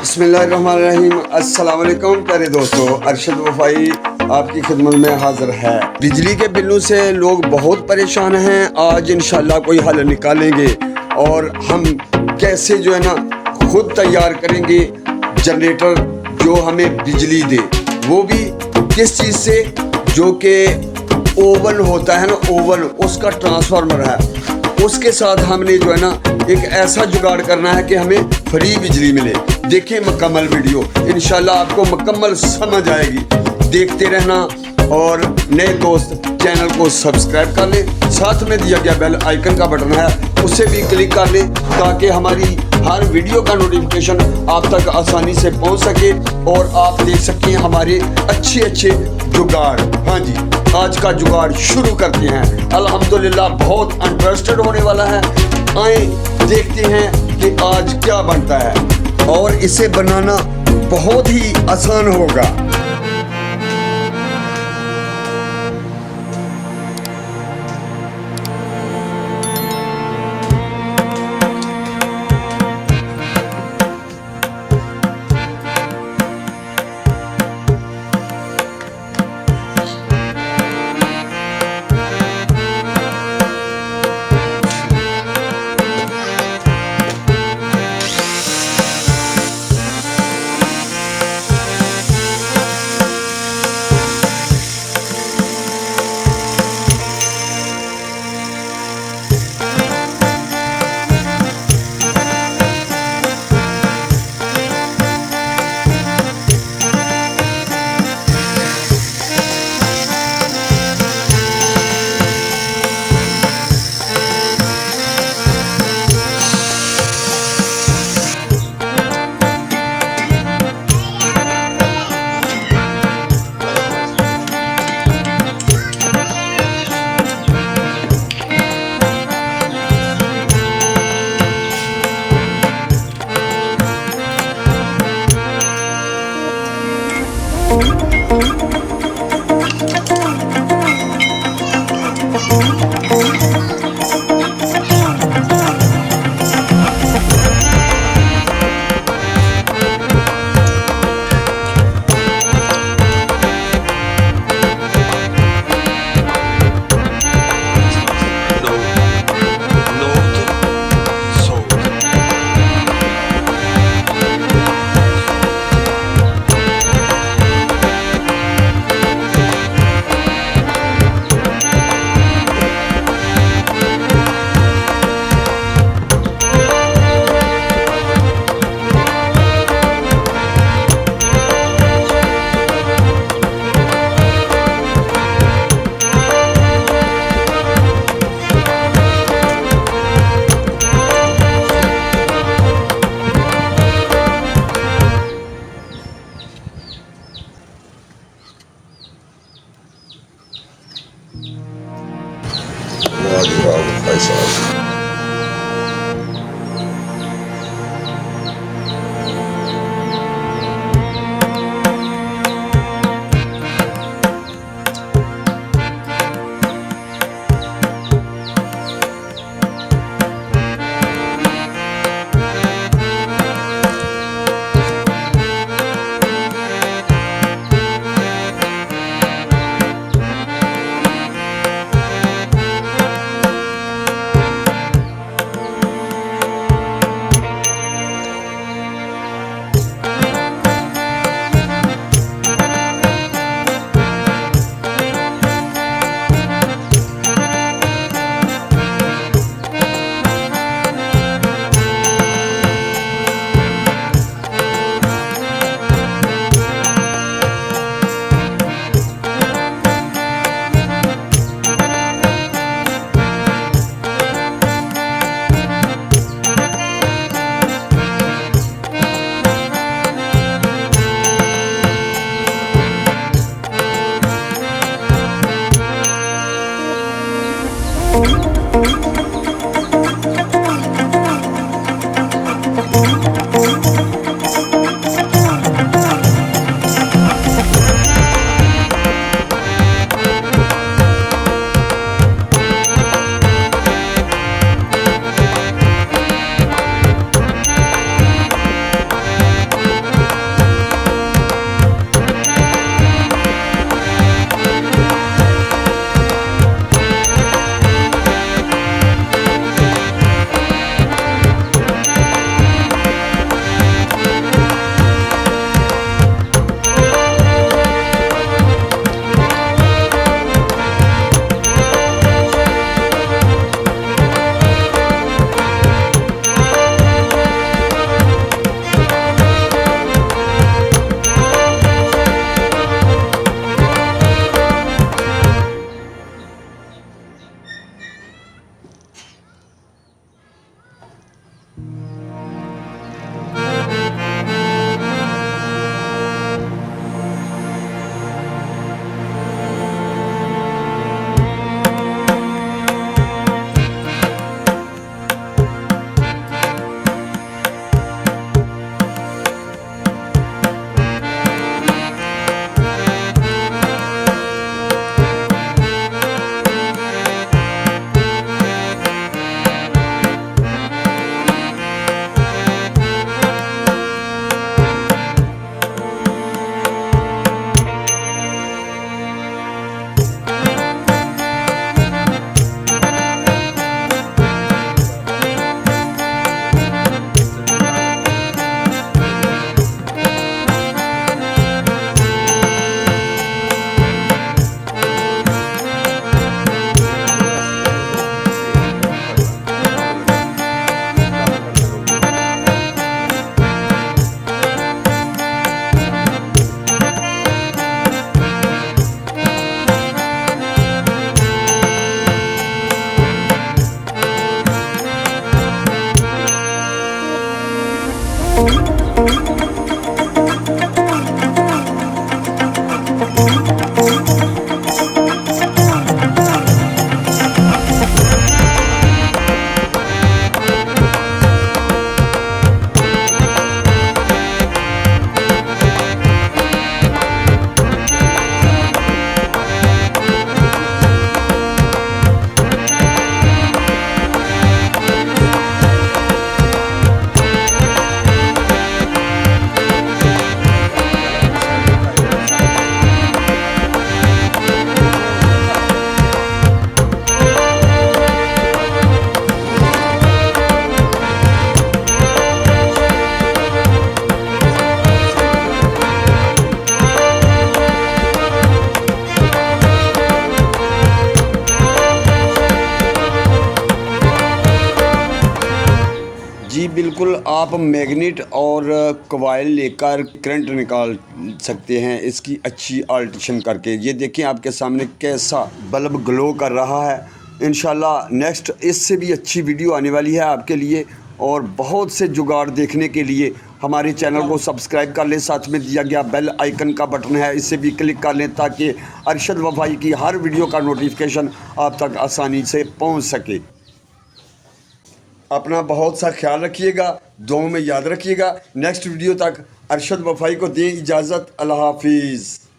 बिस्मिल्लाहिर्रहमानिर्रहीम। अस्सलाम वालेकुम प्यारे दोस्तों, अरशद वफाई आपकी खिदमत में हाजिर है। बिजली के बिलों से लोग बहुत परेशान हैं। आज इंशाल्लाह कोई हल निकालेंगे और हम कैसे जो है ना खुद तैयार करेंगे जनरेटर जो हमें बिजली दे, वो भी किस चीज़ से, जो कि ओवन होता है ना, ओवन उसका ट्रांसफार्मर है, उसके साथ हमने जो है ना एक ऐसा जुगाड़ करना है कि हमें फ्री बिजली मिले। देखें मुकम्मल वीडियो, इंशाल्लाह आपको मुकम्मल समझ आएगी। देखते रहना और नए दोस्त चैनल को सब्सक्राइब कर लें। साथ में दिया गया बेल आइकन का बटन है, उसे भी क्लिक कर लें ताकि हमारी हर वीडियो का नोटिफिकेशन आप तक आसानी से पहुंच सके और आप देख सकें हमारे अच्छे अच्छे जुगाड़। हाँ जी, आज का जुगाड़ शुरू करते हैं। अल्हम्दुलिल्लाह बहुत इंटरेस्टेड होने वाला है। आए देखते हैं कि आज क्या बनता है, और इसे बनाना बहुत ही आसान होगा। जी बिल्कुल, आप मैग्नेट और कॉइल लेकर करंट निकाल सकते हैं इसकी अच्छी अल्ट्रेशन करके। ये देखें आपके सामने कैसा बल्ब ग्लो कर रहा है। इंशाल्लाह नेक्स्ट इससे भी अच्छी वीडियो आने वाली है आपके लिए। और बहुत से जुगाड़ देखने के लिए हमारे चैनल को सब्सक्राइब कर लें, साथ में दिया गया बेल आइकन का बटन है, इसे भी क्लिक कर लें ताकि अरशद वफाई की हर वीडियो का नोटिफिकेशन आप तक आसानी से पहुँच सके। अपना बहुत सा ख्याल रखिएगा, दुआओं में याद रखिएगा। नेक्स्ट वीडियो तक अरशद वफाई को दें इजाज़त। अल्लाह हाफिज़।